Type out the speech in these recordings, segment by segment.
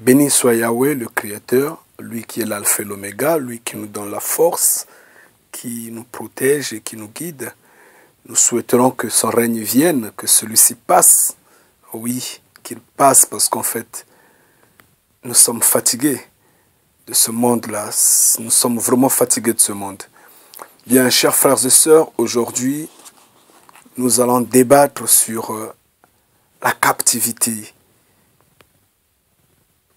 Béni soit Yahweh, le Créateur, lui qui est l'alpha et l'oméga, lui qui nous donne la force, qui nous protège et qui nous guide. Nous souhaiterons que son règne vienne, que celui-ci passe. Oui, qu'il passe parce qu'en fait, nous sommes fatigués de ce monde-là. Nous sommes vraiment fatigués de ce monde. Bien, chers frères et sœurs, aujourd'hui, nous allons débattre sur la captivité.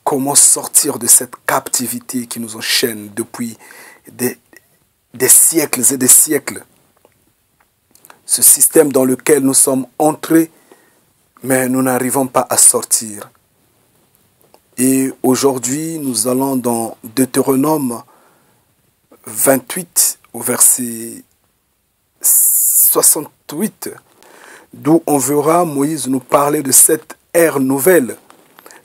Comment sortir de cette captivité qui nous enchaîne depuis des siècles et des siècles. Ce système dans lequel nous sommes entrés, mais nous n'arrivons pas à sortir. Et aujourd'hui, nous allons dans Deutéronome 28, au verset 68, d'où on verra Moïse nous parler de cette ère nouvelle.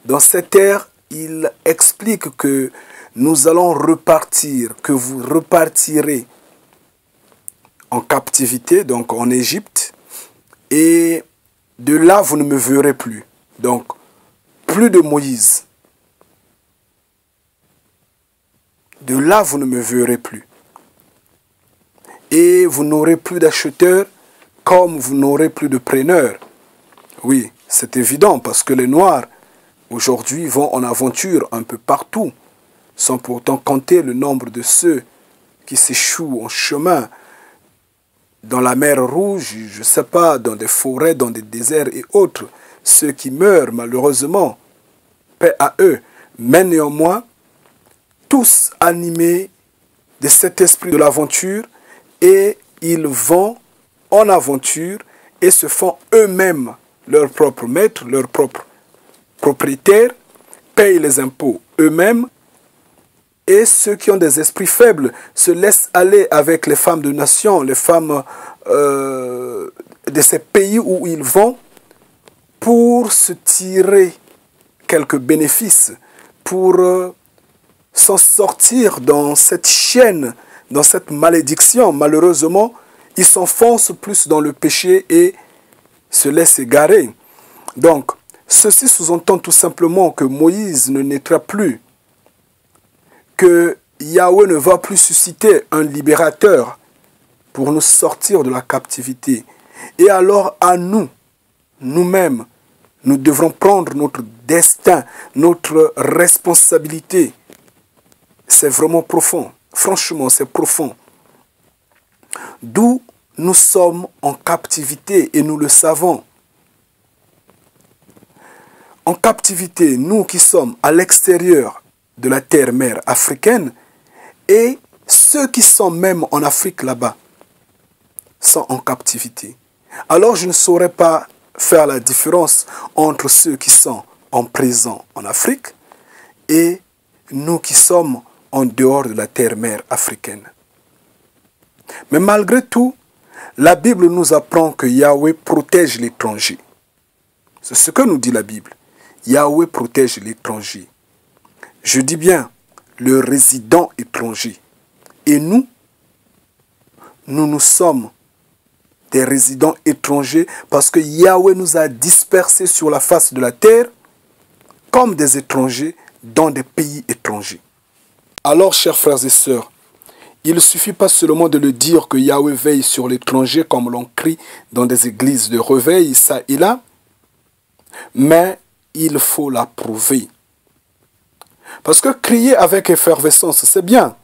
Dans cette ère, il explique que nous allons repartir, que vous repartirez en captivité, donc en Égypte, et de là, vous ne me verrez plus. Donc, plus de Moïse. De là, vous ne me verrez plus. Et vous n'aurez plus d'acheteurs comme vous n'aurez plus de preneurs. Oui, c'est évident parce que les Noirs, aujourd'hui, vont en aventure un peu partout, sans pourtant compter le nombre de ceux qui s'échouent en chemin, dans la mer Rouge, je ne sais pas, dans des forêts, dans des déserts et autres, ceux qui meurent malheureusement, paix à eux, mais néanmoins, tous animés de cet esprit de l'aventure, et ils vont en aventure et se font eux-mêmes leur propre maître, leur propre propriétaire, payent les impôts eux-mêmes, et ceux qui ont des esprits faibles se laissent aller avec les femmes de nation, les femmes de ces pays où ils vont pour se tirer quelques bénéfices, pour s'en sortir dans cette chaîne, dans cette malédiction. Malheureusement, ils s'enfoncent plus dans le péché et se laissent égarer. Donc, ceci sous-entend tout simplement que Moïse ne naîtra plus, que Yahweh ne va plus susciter un libérateur pour nous sortir de la captivité. Et alors à nous, nous-mêmes, nous devrons prendre notre destin, notre responsabilité. C'est vraiment profond. Franchement, c'est profond. D'où nous sommes en captivité et nous le savons. En captivité, nous qui sommes à l'extérieur de la terre-mère africaine, et ceux qui sont même en Afrique là-bas sont en captivité. Alors je ne saurais pas faire la différence entre ceux qui sont en prison en Afrique et nous qui sommes en dehors de la terre-mère africaine. Mais malgré tout, la Bible nous apprend que Yahweh protège l'étranger. C'est ce que nous dit la Bible. Yahweh protège l'étranger. Je dis bien le résident étranger. Et nous sommes des résidents étrangers parce que Yahweh nous a dispersés sur la face de la terre comme des étrangers dans des pays étrangers. Alors, chers frères et sœurs, il ne suffit pas seulement de le dire que Yahweh veille sur l'étranger comme l'on crie dans des églises de réveil, ça et là, mais il faut l'approuver. Parce que crier avec effervescence, c'est bien.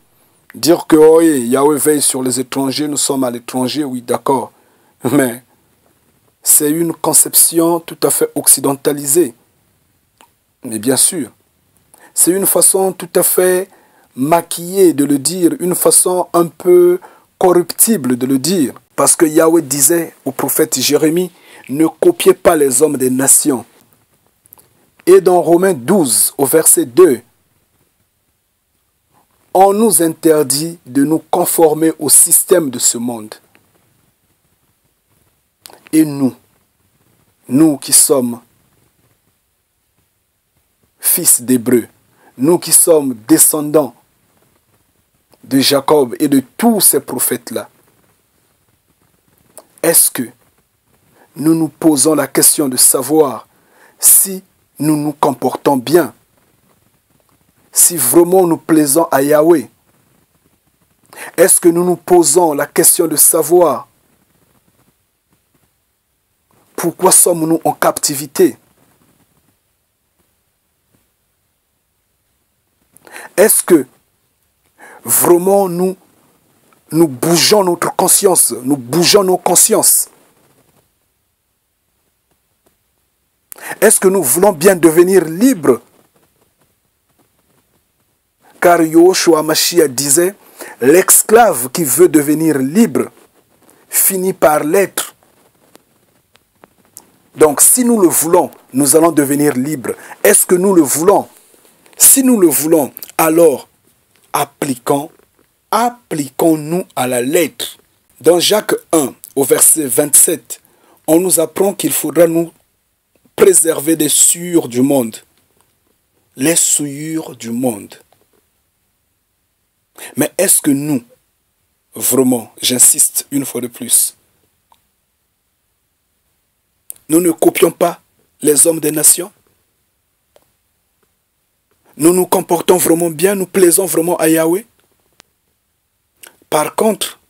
Dire que oh, Yahweh veille sur les étrangers, nous sommes à l'étranger, oui, d'accord. Mais c'est une conception tout à fait occidentalisée. Mais bien sûr, c'est une façon tout à fait maquillée de le dire, une façon un peu corruptible de le dire. Parce que Yahweh disait au prophète Jérémie, ne copiez pas les hommes des nations. Et dans Romains 12, au verset 2, on nous interdit de nous conformer au système de ce monde. Et nous qui sommes fils d'Hébreux, nous qui sommes descendants de Jacob et de tous ces prophètes-là, est-ce que nous nous posons la question de savoir si nous nous comportons bien si vraiment nous plaisons à Yahweh? Est-ce que nous nous posons la question de savoir pourquoi sommes-nous en captivité? Est-ce que vraiment nous bougeons notre conscience, nous bougeons nos consciences? Est-ce que nous voulons bien devenir libres? Car Yahushua Mashiach disait, l'esclave qui veut devenir libre finit par l'être. Donc si nous le voulons, nous allons devenir libres. Est-ce que nous le voulons? Si nous le voulons, alors appliquons-nous à la lettre. Dans Jacques 1, au verset 27, on nous apprend qu'il faudra nous préserver des souillures du monde. Les souillures du monde. Mais est-ce que nous, vraiment, j'insiste une fois de plus, nous ne copions pas les hommes des nations? Nous nous comportons vraiment bien, nous plaisons vraiment à Yahweh? Par contre,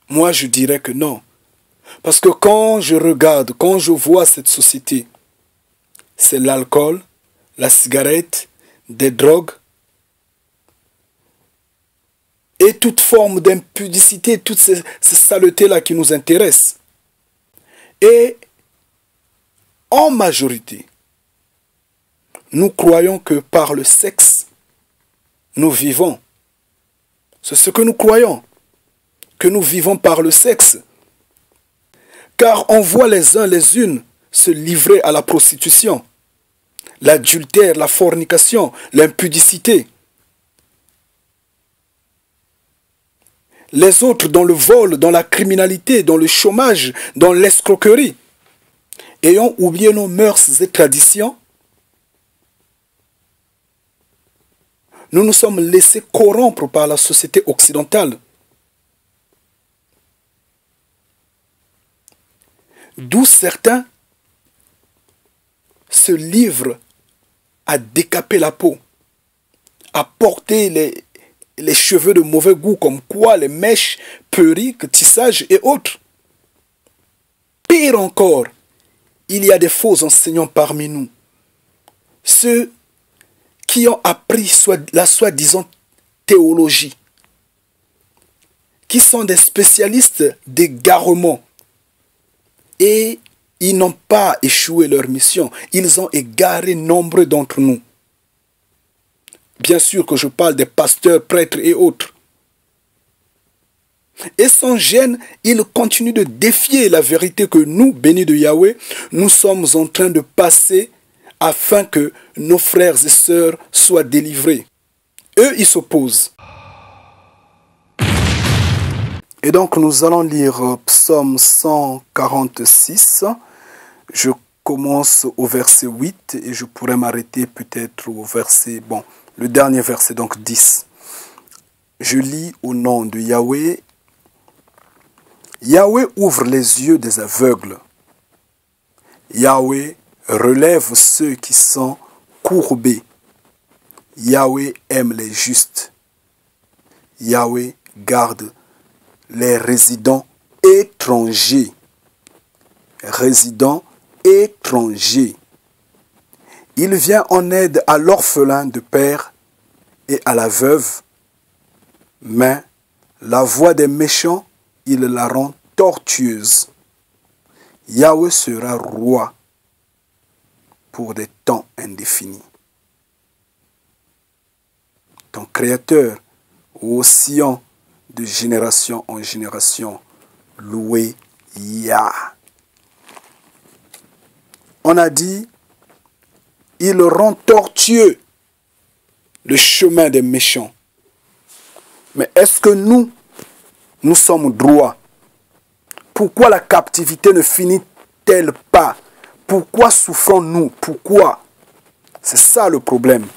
moi je dirais que non. Parce que quand je regarde, quand je vois cette société, c'est l'alcool, la cigarette, des drogues, et toute forme d'impudicité, toutes ces saletés-là qui nous intéressent. Et en majorité, nous croyons que par le sexe, nous vivons. C'est ce que nous croyons, que nous vivons par le sexe. Car on voit les uns les unes se livrer à la prostitution, l'adultère, la fornication, l'impudicité. Les autres dans le vol, dans la criminalité, dans le chômage, dans l'escroquerie. Ayant oublié nos mœurs et traditions, nous nous sommes laissés corrompre par la société occidentale. D'où certains se livrent à décaper la peau, à porter les cheveux de mauvais goût, comme quoi les mèches, perruques, tissages et autres. Pire encore, il y a des faux enseignants parmi nous. Ceux qui ont appris la soi-disant théologie, qui sont des spécialistes d'égarement. Et ils n'ont pas échoué leur mission. Ils ont égaré nombreux d'entre nous. Bien sûr que je parle des pasteurs, prêtres et autres. Et sans gêne, ils continuent de défier la vérité que nous, bénis de Yahweh, nous sommes en train de passer afin que nos frères et sœurs soient délivrés. Eux, ils s'opposent. Et donc nous allons lire Psaume 146. Je commence au verset 8 et je pourrais m'arrêter peut-être au verset, le dernier verset, donc 10. Je lis au nom de Yahweh. Yahweh ouvre les yeux des aveugles. Yahweh relève ceux qui sont courbés. Yahweh aime les justes. Yahweh garde les résidents étrangers. Résidents étrangers. Il vient en aide à l'orphelin de père et à la veuve, mais la voix des méchants, il la rend tortueuse. Yahweh sera roi pour des temps indéfinis. Ton Créateur, oscillant de génération en génération, loué Yah. On a dit, il rend tortueux le chemin des méchants. Mais est-ce que nous sommes droits? Pourquoi la captivité ne finit-elle pas? Pourquoi souffrons-nous? Pourquoi? C'est ça le problème.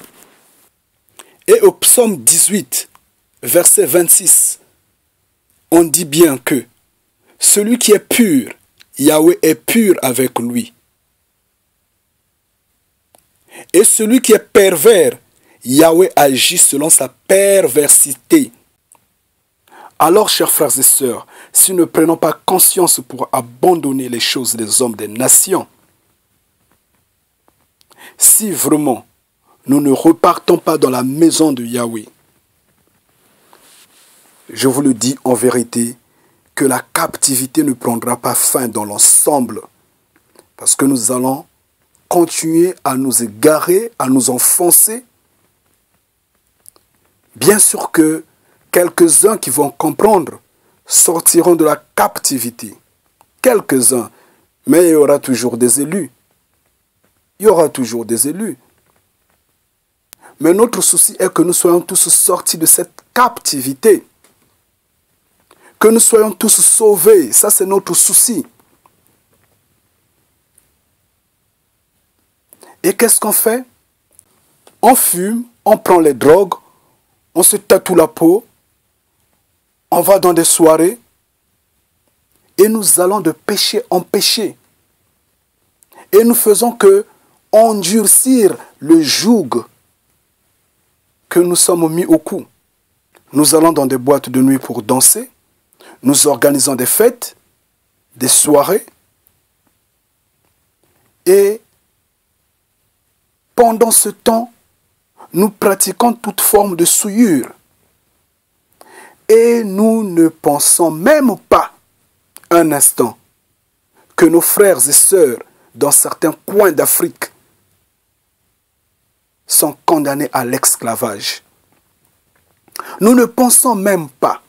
Et au psaume 18, verset 26, on dit bien que celui qui est pur, Yahweh est pur avec lui. Et celui qui est pervers, Yahweh agit selon sa perversité. Alors, chers frères et sœurs, si nous ne prenons pas conscience pour abandonner les choses des hommes des nations, si vraiment nous ne repartons pas dans la maison de Yahweh, je vous le dis en vérité, que la captivité ne prendra pas fin dans l'ensemble, parce que nous allons continuer à nous égarer, à nous enfoncer. Bien sûr que quelques-uns qui vont comprendre sortiront de la captivité. Quelques-uns. Mais il y aura toujours des élus. Il y aura toujours des élus. Mais notre souci est que nous soyons tous sortis de cette captivité. Que nous soyons tous sauvés. Ça, c'est notre souci. Et qu'est-ce qu'on fait? On fume, on prend les drogues, on se tatoue la peau, on va dans des soirées et nous allons de péché en péché. Et nous faisons que endurcir le joug que nous sommes mis au cou. Nous allons dans des boîtes de nuit pour danser, nous organisons des fêtes, des soirées et pendant ce temps, nous pratiquons toute forme de souillure. Et nous ne pensons même pas un instant que nos frères et sœurs dans certains coins d'Afrique sont condamnés à l'esclavage. Nous ne pensons même pas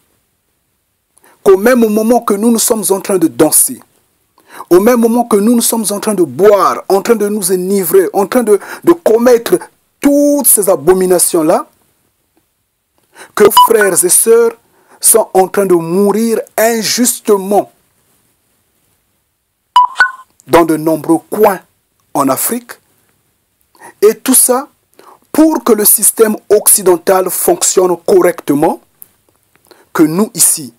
qu'au même moment que nous sommes en train de danser, au même moment que nous sommes en train de boire, en train de nous enivrer, en train de commettre toutes ces abominations-là, que frères et sœurs sont en train de mourir injustement dans de nombreux coins en Afrique. Et tout ça pour que le système occidental fonctionne correctement, que nous ici,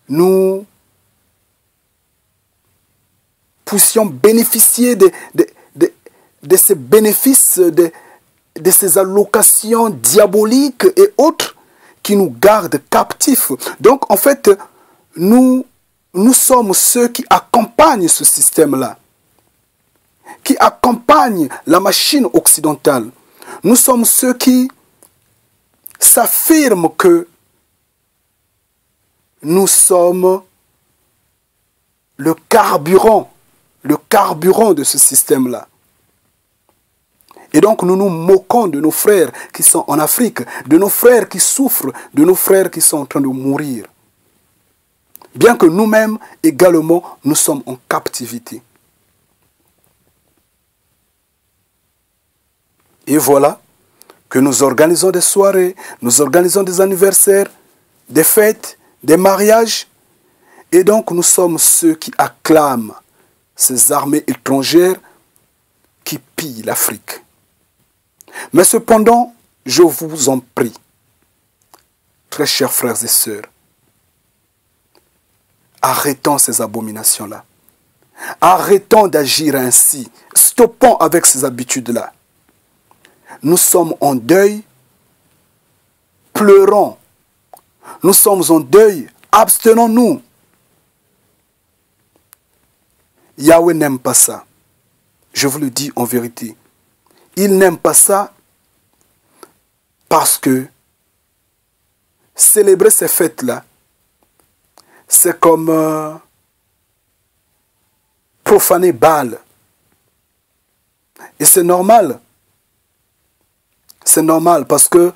nous puissions bénéficier de ces bénéfices, de ces allocations diaboliques et autres qui nous gardent captifs. Donc, en fait, nous sommes ceux qui accompagnent ce système-là, qui accompagnent la machine occidentale. Nous sommes ceux qui s'affirment que nous sommes le carburant de ce système-là. Et donc nous nous moquons de nos frères qui sont en Afrique, de nos frères qui souffrent, de nos frères qui sont en train de mourir. Bien que nous-mêmes également, nous sommes en captivité. Et voilà que nous organisons des soirées, nous organisons des anniversaires, des fêtes, des mariages. Et donc nous sommes ceux qui acclament ces armées étrangères qui pillent l'Afrique. Mais cependant, je vous en prie, très chers frères et sœurs, arrêtons ces abominations-là. Arrêtons d'agir ainsi. Stoppons avec ces habitudes-là. Nous sommes en deuil, pleurons. Nous sommes en deuil, abstenons-nous. Yahweh n'aime pas ça. Je vous le dis en vérité. Il n'aime pas ça parce que célébrer ces fêtes-là, c'est comme profaner Baal. Et c'est normal. C'est normal parce que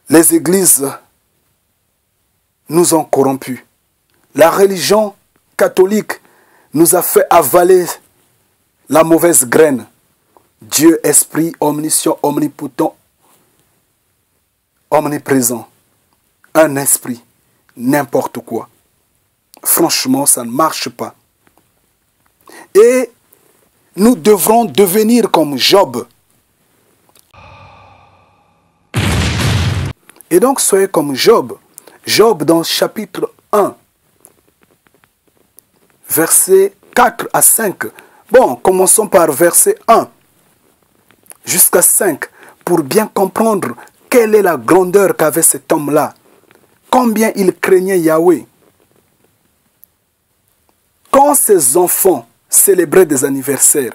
les églises nous ont corrompus. La religion catholique nous a fait avaler la mauvaise graine. Dieu, esprit, omniscient, omnipotent, omniprésent. Un esprit, n'importe quoi. Franchement, ça ne marche pas. Et nous devrons devenir comme Job. Et donc, soyez comme Job. Job dans chapitre 1, versets 4 à 5. Bon, commençons par verset 1. jusqu'à 5 pour bien comprendre quelle est la grandeur qu'avait cet homme-là. Combien il craignait Yahweh. Quand ses enfants célébraient des anniversaires,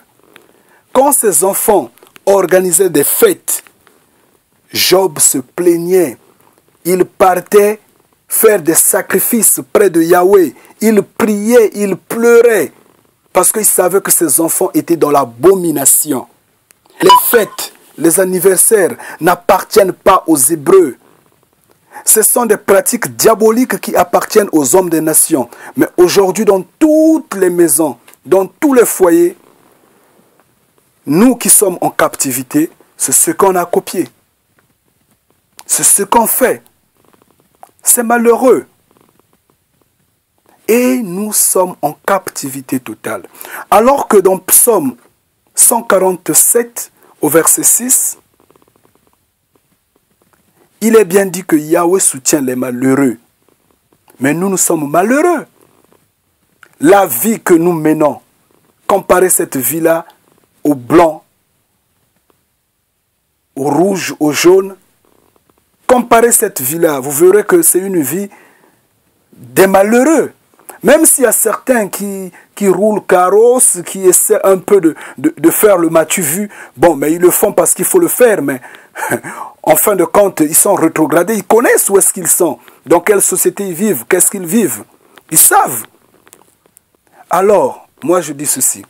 quand ses enfants organisaient des fêtes, Job se plaignait. Il partait faire des sacrifices près de Yahweh. Il priait, il pleurait, parce qu'il savait que ses enfants étaient dans l'abomination. Les fêtes, les anniversaires n'appartiennent pas aux Hébreux. Ce sont des pratiques diaboliques qui appartiennent aux hommes des nations. Mais aujourd'hui, dans toutes les maisons, dans tous les foyers, nous qui sommes en captivité, c'est ce qu'on a copié. C'est ce qu'on fait. C'est malheureux. Et nous sommes en captivité totale. Alors que dans Psaume 147, au verset 6, il est bien dit que Yahweh soutient les malheureux. Mais nous sommes malheureux. La vie que nous menons, comparez cette vie-là au blanc, au rouge, au jaune. Comparez cette vie-là, vous verrez que c'est une vie des malheureux. Même s'il y a certains qui roulent carrosse, qui essaient un peu de faire le m'as-tu vu, bon, mais ils le font parce qu'il faut le faire, mais en fin de compte, ils sont rétrogradés, ils connaissent où est-ce qu'ils sont, dans quelle société ils vivent, qu'est-ce qu'ils vivent, ils savent. Alors, moi je dis ceci.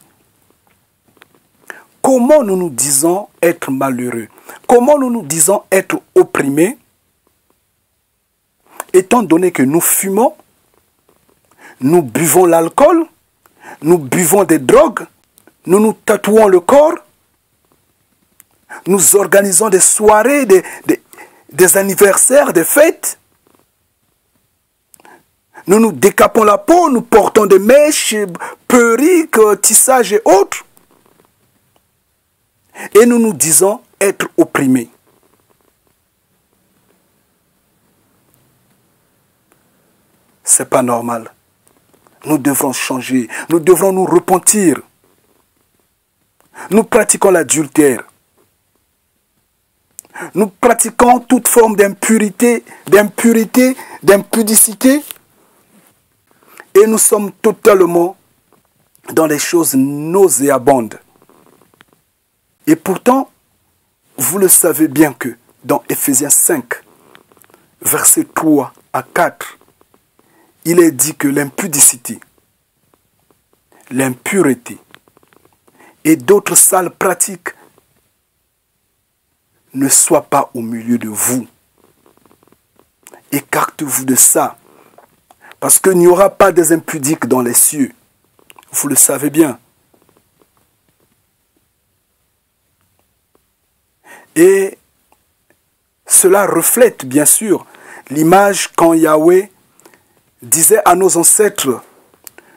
Comment nous nous disons être malheureux? Comment nous nous disons être opprimés? Étant donné que nous fumons, nous buvons l'alcool, nous buvons des drogues, nous nous tatouons le corps, nous organisons des soirées, des anniversaires, des fêtes, nous nous décapons la peau, nous portons des mèches, perruques, tissages et autres. Et nous nous disons être opprimés. C'est pas normal. Nous devrons changer. Nous devrons nous repentir. Nous pratiquons l'adultère. Nous pratiquons toute forme d'impurité, d'impudicité. Et nous sommes totalement dans les choses nauséabondes. Et pourtant, vous le savez bien que dans Ephésiens 5, versets 3 à 4, il est dit que l'impudicité, l'impureté et d'autres sales pratiques ne soient pas au milieu de vous. Écartez-vous de ça, parce qu'il n'y aura pas des impudiques dans les cieux. Vous le savez bien. Et cela reflète bien sûr l'image quand Yahweh disait à nos ancêtres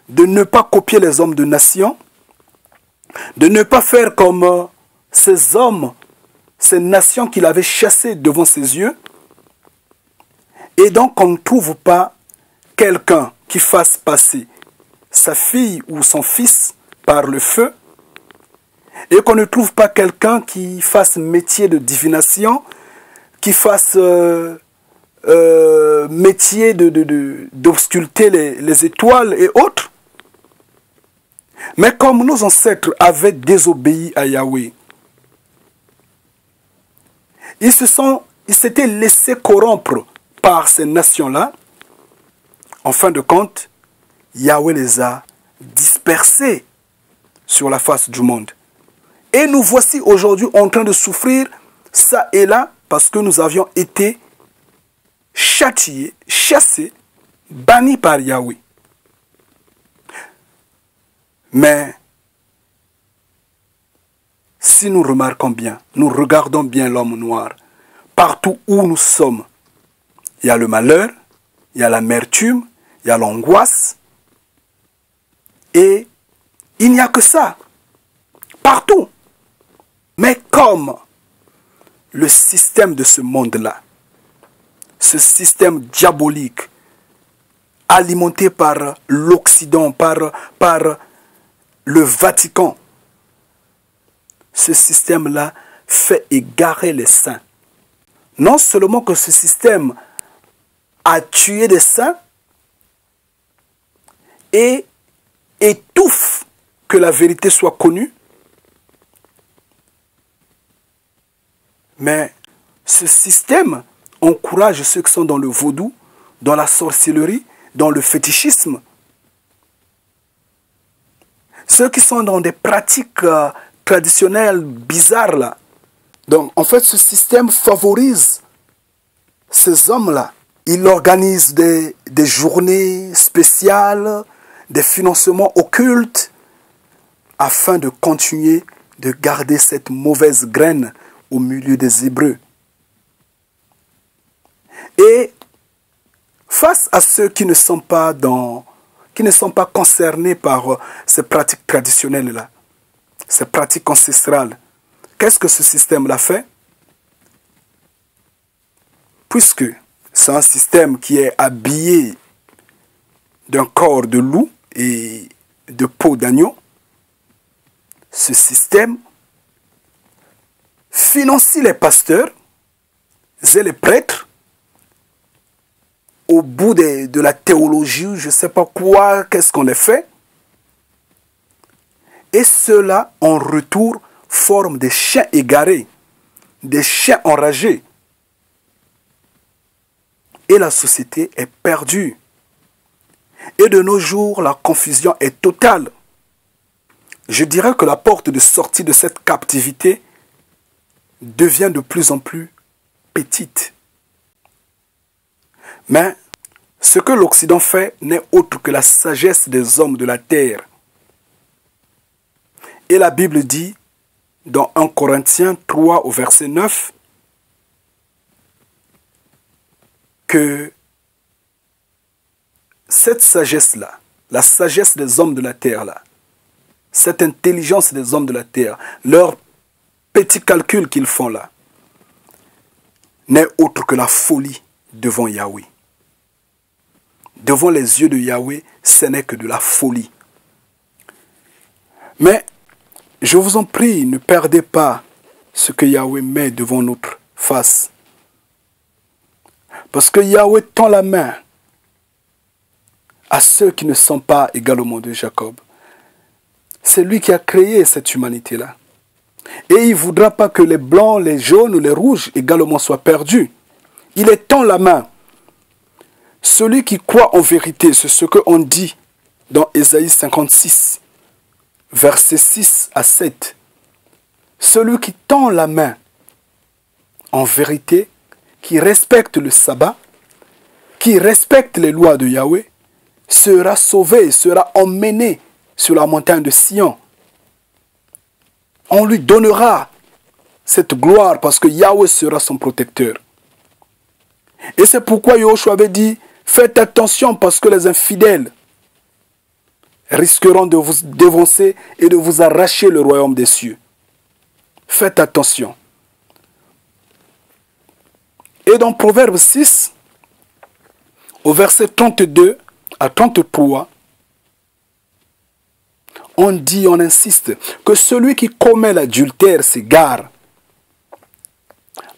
de ne pas copier les hommes de nation, de ne pas faire comme ces hommes, ces nations qu'il avait chassées devant ses yeux. Et donc on ne trouve pas quelqu'un qui fasse passer sa fille ou son fils par le feu, et qu'on ne trouve pas quelqu'un qui fasse métier de divination, qui fasse métier d'ausculter les étoiles et autres. Mais comme nos ancêtres avaient désobéi à Yahweh, ils s'étaient laissés corrompre par ces nations-là. En fin de compte, Yahweh les a dispersés sur la face du monde. Et nous voici aujourd'hui en train de souffrir ça et là parce que nous avions été châtiés, chassés, bannis par Yahweh. Mais si nous remarquons bien, nous regardons bien l'homme noir, partout où nous sommes, il y a le malheur, il y a l'amertume, il y a l'angoisse, et il n'y a que ça, partout. Mais comme le système de ce monde-là, ce système diabolique, alimenté par l'Occident, par le Vatican, ce système-là fait égarer les saints. Non seulement que ce système a tué des saints et étouffe que la vérité soit connue, mais ce système encourage ceux qui sont dans le vaudou, dans la sorcellerie, dans le fétichisme, ceux qui sont dans des pratiques traditionnelles bizarres là. Donc en fait ce système favorise ces hommes-là. Il organise des journées spéciales, des financements occultes, afin de continuer de garder cette mauvaise graine au milieu des Hébreux. Et face à ceux qui ne sont pas concernés par ces pratiques traditionnelles-là, ces pratiques ancestrales, qu'est-ce que ce système-là fait? Puisque c'est un système qui est habillé d'un corps de loup et de peau d'agneau, ce système financie les pasteurs et les prêtres au bout de la théologie, je ne sais pas quoi, qu'est-ce qu'on les fait. Et cela, en retour, forme des chiens égarés, des chiens enragés. Et la société est perdue. Et de nos jours, la confusion est totale. Je dirais que la porte de sortie de cette captivité devient de plus en plus petite. Mais ce que l'Occident fait n'est autre que la sagesse des hommes de la terre. Et la Bible dit, dans 1 Corinthiens 3 au verset 9, que cette sagesse-là, la sagesse des hommes de la terre-là, cette intelligence des hommes de la terre, leurs petits calculs qu'ils font là, n'est autre que la folie devant Yahweh. Devant les yeux de Yahweh, ce n'est que de la folie. Mais, je vous en prie, ne perdez pas ce que Yahweh met devant notre face. Parce que Yahweh tend la main à ceux qui ne sont pas également de Jacob. C'est lui qui a créé cette humanité-là. Et il ne voudra pas que les blancs, les jaunes ou les rouges également soient perdus. Il est tend la main. Celui qui croit en vérité, c'est ce qu'on dit dans Ésaïe 56, versets 6 à 7. Celui qui tend la main en vérité, qui respecte le sabbat, qui respecte les lois de Yahweh, sera sauvé, sera emmené sur la montagne de Sion. On lui donnera cette gloire parce que Yahweh sera son protecteur. Et c'est pourquoi Yahushua avait dit, faites attention parce que les infidèles risqueront de vous dévancer et de vous arracher le royaume des cieux. Faites attention. Et dans Proverbe 6, au verset 32 à 33, on dit, on insiste, que celui qui commet l'adultère s'égare.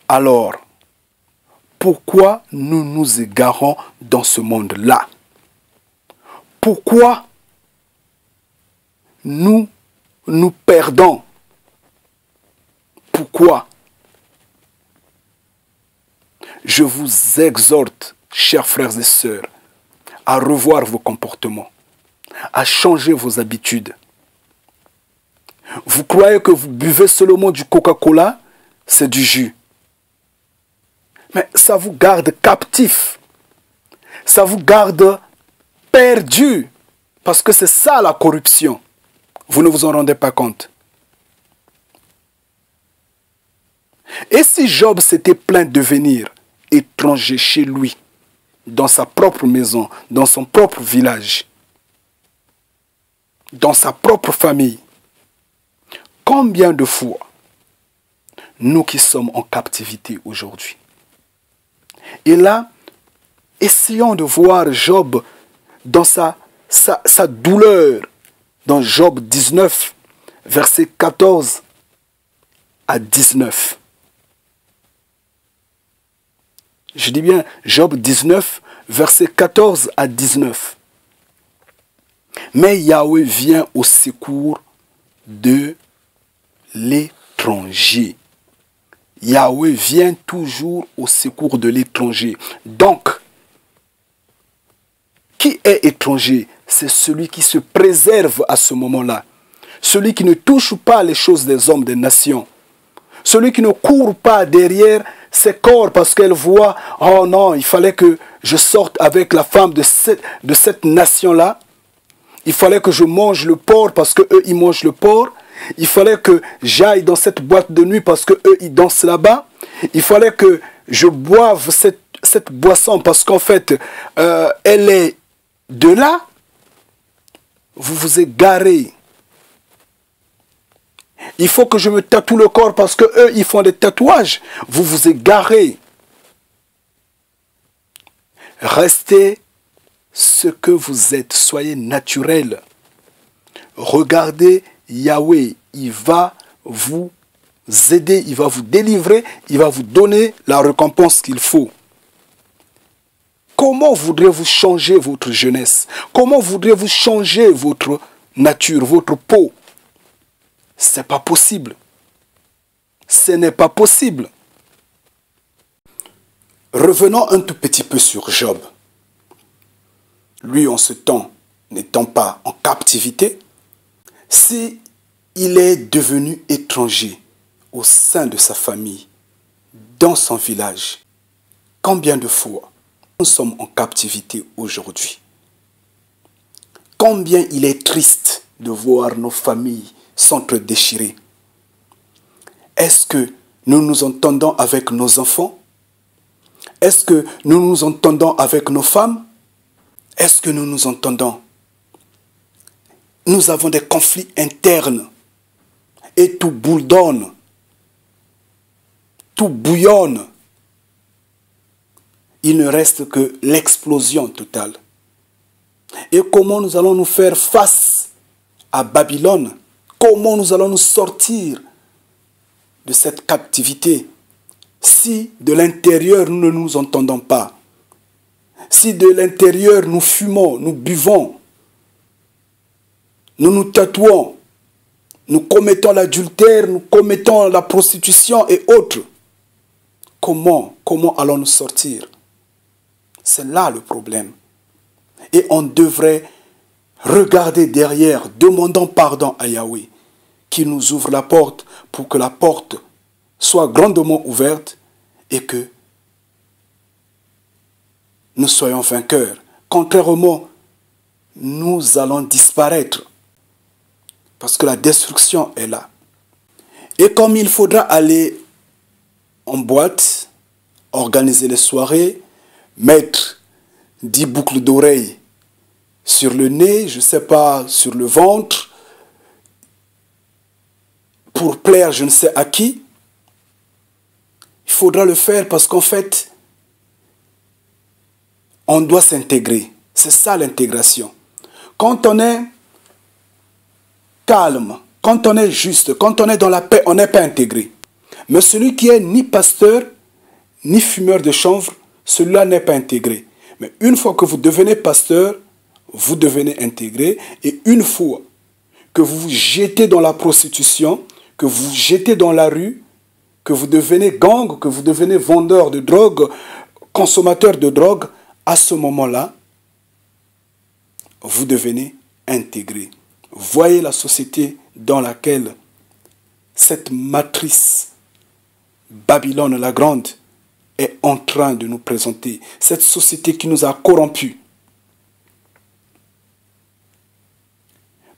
Alors, pourquoi nous nous égarons dans ce monde-là? Pourquoi nous nous perdons? Pourquoi? Je vous exhorte, chers frères et sœurs, à revoir vos comportements, à changer vos habitudes. Vous croyez que vous buvez seulement du Coca-Cola? C'est du jus. Mais ça vous garde captif. Ça vous garde perdu. Parce que c'est ça la corruption. Vous ne vous en rendez pas compte. Et si Job s'était plaint de venir étranger chez lui, dans sa propre maison, dans son propre village, dans sa propre famille, combien de fois, nous qui sommes en captivité aujourd'hui? Et là, essayons de voir Job dans sa douleur, dans Job 19, versets 14 à 19. Je dis bien Job 19, versets 14 à 19. Mais Yahweh vient au secours de l'étranger. Yahweh vient toujours au secours de l'étranger. Donc, qui est étranger? C'est celui qui se préserve à ce moment-là. Celui qui ne touche pas les choses des hommes, des nations. Celui qui ne court pas derrière ses corps parce qu'elle voit, oh non, il fallait que je sorte avec la femme de cette nation-là. Il fallait que je mange le porc parce qu'eux, ils mangent le porc. Il fallait que j'aille dans cette boîte de nuit parce qu'eux, ils dansent là-bas. Il fallait que je boive cette boisson parce qu'en fait, elle est de là. Vous vous égarez. Il faut que je me tatoue le corps parce qu'eux, ils font des tatouages. Vous vous égarez. Restez ce que vous êtes. Soyez naturel. Regardez Yahweh. Il va vous aider. Il va vous délivrer. Il va vous donner la récompense qu'il faut. Comment voudrez-vous changer votre jeunesse? Comment voudrez-vous changer votre nature, votre peau? Ce n'est pas possible. Ce n'est pas possible. Revenons un tout petit peu sur Job. Lui, en ce temps, n'étant pas en captivité, si il est devenu étranger au sein de sa famille, dans son village, combien de fois nous sommes en captivité aujourd'hui? Combien il est triste de voir nos familles s'entre-déchirer. Est-ce que nous nous entendons avec nos enfants? Est-ce que nous nous entendons avec nos femmes? Est-ce que nous nous entendons? Nous avons des conflits internes et tout bourdonne, tout bouillonne. Il ne reste que l'explosion totale. Et comment nous allons nous faire face à Babylone? Comment nous allons nous sortir de cette captivité si de l'intérieur nous ne nous entendons pas? Si de l'intérieur nous fumons, nous buvons, nous nous tatouons, nous commettons l'adultère, nous commettons la prostitution et autres, comment allons-nous sortir? C'est là le problème. Et on devrait regarder derrière, demandant pardon à Yahweh, qui nous ouvre la porte pour que la porte soit grandement ouverte et que nous soyons vainqueurs. Contrairement, nous allons disparaître parce que la destruction est là. Et comme il faudra aller en boîte, organiser les soirées, mettre 10 boucles d'oreilles sur le nez, je ne sais pas, sur le ventre, pour plaire je ne sais à qui, il faudra le faire parce qu'en fait, on doit s'intégrer. C'est ça l'intégration. Quand on est calme, quand on est juste, quand on est dans la paix, on n'est pas intégré. Mais celui qui est ni pasteur, ni fumeur de chanvre, celui-là n'est pas intégré. Mais une fois que vous devenez pasteur, vous devenez intégré. Et une fois que vous vous jetez dans la prostitution, que vous vous jetez dans la rue, que vous devenez gang, que vous devenez vendeur de drogue, consommateur de drogue, à ce moment-là, vous devenez intégré. Voyez la société dans laquelle cette matrice, Babylone la Grande, est en train de nous présenter. Cette société qui nous a corrompus.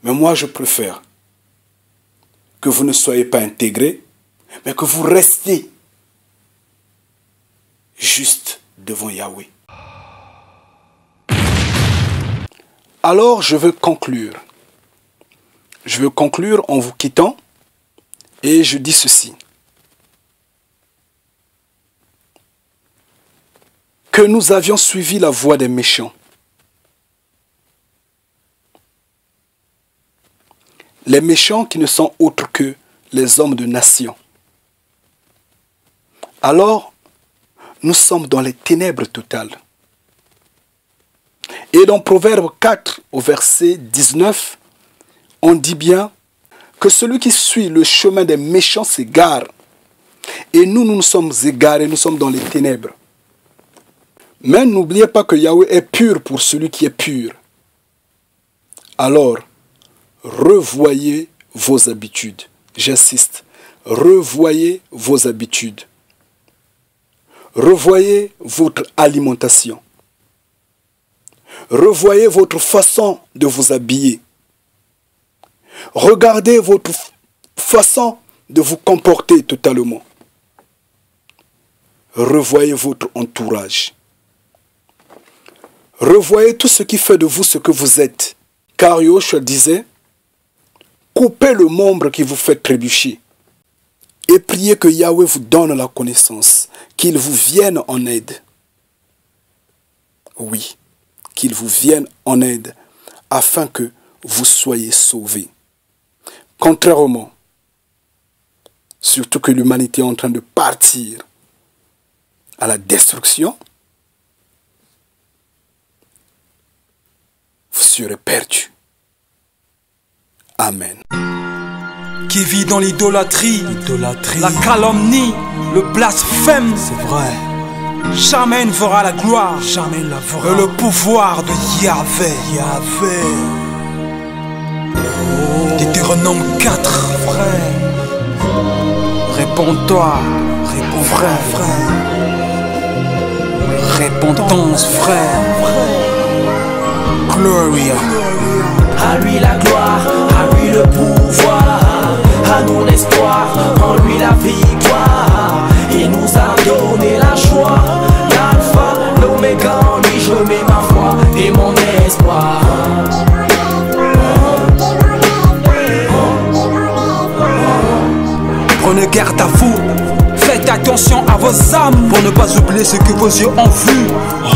Mais moi, je préfère que vous ne soyez pas intégrés, mais que vous restez juste devant Yahweh. Alors, je veux conclure. Je veux conclure en vous quittant et je dis ceci. Que nous avions suivi la voie des méchants. Les méchants qui ne sont autres que les hommes de nation. alors nous sommes dans les ténèbres totales. Et dans Proverbe 4, au verset 19, on dit bien que celui qui suit le chemin des méchants s'égare. Et nous nous sommes égarés, nous sommes dans les ténèbres. Mais n'oubliez pas que Yahweh est pur pour celui qui est pur. Alors, revoyez vos habitudes. J'insiste, revoyez vos habitudes. Revoyez votre alimentation. Revoyez votre façon de vous habiller. Regardez votre façon de vous comporter totalement. Revoyez votre entourage. Revoyez tout ce qui fait de vous ce que vous êtes. Car Yahushua disait, coupez le membre qui vous fait trébucher. Et priez que Yahweh vous donne la connaissance, qu'il vous vienne en aide. Oui, qu'il vous vienne en aide, afin que vous soyez sauvés. Contrairement, surtout que l'humanité est en train de partir à la destruction, vous serez perdus. Amen. Qui vit dans l'idolâtrie, la calomnie, le blasphème, c'est vrai. Jamais ne verra la gloire, Jamais ne la verra. et le pouvoir de Yahvé. Deutéronome 4. Frère, Réponds-toi, réponds frère. Repentance, frère. Gloria. À lui la gloire, à lui le pouvoir, à nous l'espoir, en lui la victoire. Il nous a donné la joie, l'alpha, l'oméga, en lui je mets ma foi et mon espoir. Prenez garde à vous, faites attention à vos âmes, pour ne pas oublier ce que vos yeux ont vu.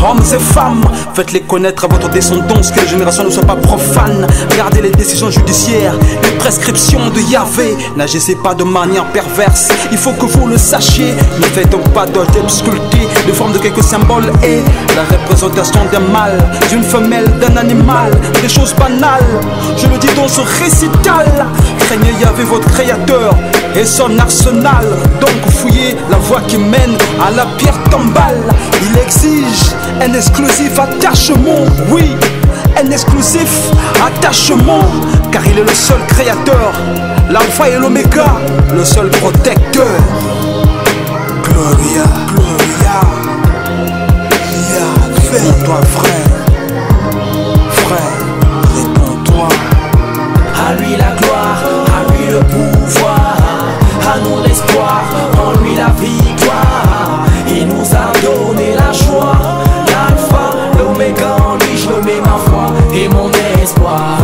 Hommes et femmes, faites-les connaître à votre descendance, que les générations ne soient pas profanes. Gardez les décisions judiciaires, les prescriptions de Yahvé. N'agissez pas de manière perverse, il faut que vous le sachiez. Ne faites donc pas d'hôtel sculpté de forme de quelques symboles et la représentation d'un mâle, d'une femelle, d'un animal, des choses banales. Je le dis dans ce récital, craignez Yahvé votre créateur et son arsenal. Donc fouillez la voie qui mène à la pierre tombale. Il exige un exclusif attachement, oui, un exclusif attachement, car il est le seul créateur, l'alpha et l'oméga, le seul protecteur. Gloria, Gloria, réponds-toi frère, réponds-toi. À lui la gloire, à lui le pouvoir, à nous l'espoir, en lui la victoire. Il nous a donné la joie, l'alpha, l'oméga, en lui je mets ma foi et mon espoir.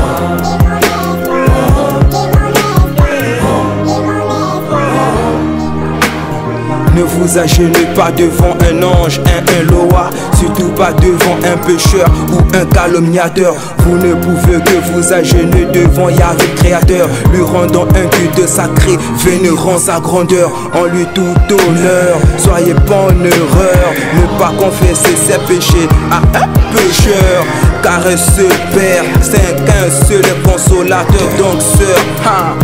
Ne vous agenouillez pas devant un ange, un Eloah, surtout pas devant un pécheur ou un calomniateur. Vous ne pouvez que vous agenouiller devant Yahvé créateur, lui rendant un culte sacré, vénérant sa grandeur, en lui tout honneur. Soyez pas en erreur, ne pas confesser ses péchés à un pécheur, car ce Père, c'est qu'un seul consolateur. Donc sœur,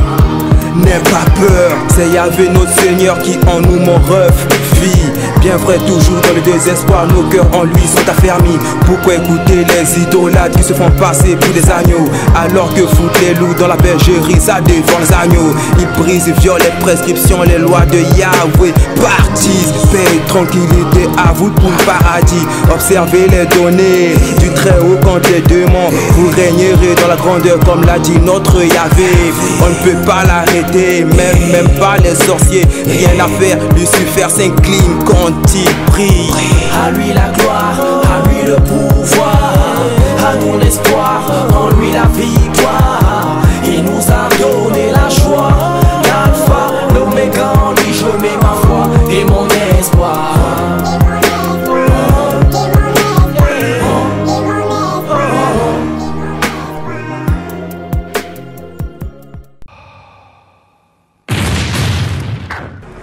n'aie pas peur, c'est Yahvé notre Seigneur qui en nous mon ref vit. Bien vrai, toujours dans le désespoir, nos cœurs en lui sont affermis. Pourquoi écouter les idolâtres qui se font passer pour des agneaux, alors que foutent les loups dans la bergerie, ça défend les agneaux. Ils brisent et violent les prescriptions, les lois de Yahvé. Partise, paix et tranquillité à vous pour le paradis. Observez les données du Très-Haut contre les démons. Vous régnerez dans la grandeur comme l'a dit notre Yahvé. On ne peut pas l'arrêter, même pas les sorciers. Rien à faire, Lucifer s'incline quand il prie. À lui la gloire, à lui le pouvoir, à nous l'espoir, en lui la victoire. Il nous a donné la joie, l'alpha, l'oméga, en lui je mets ma foi et mon espoir.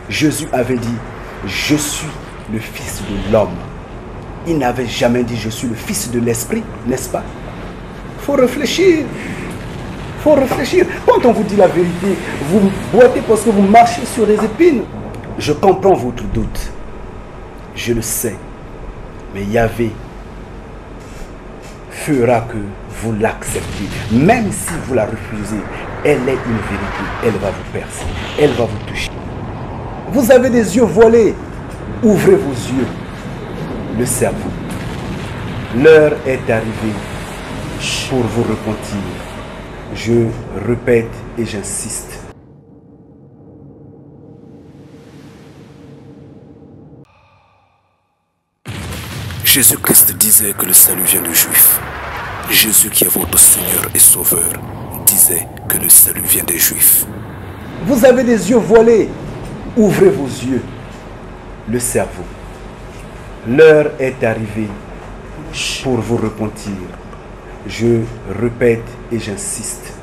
Jésus avait dit, je suis le fils de l'homme. Il n'avait jamais dit je suis le fils de l'esprit, n'est-ce pas? Faut réfléchir. Faut réfléchir. Quand on vous dit la vérité, vous boitez parce que vous marchez sur des épines. Je comprends votre doute. Je le sais. Mais Yahvé fera que vous l'acceptez. Même si vous la refusez, elle est une vérité. Elle va vous percer. Elle va vous toucher. Vous avez des yeux voilés. Ouvrez vos yeux. Le cerveau. L'heure est arrivée pour vous repentir. Je répète et j'insiste. Jésus-Christ disait que le salut vient des Juifs. Jésus qui est votre Seigneur et Sauveur disait que le salut vient des Juifs. Vous avez des yeux voilés. Ouvrez vos yeux. Le cerveau. L'heure est arrivée pour vous repentir. Je répète et j'insiste.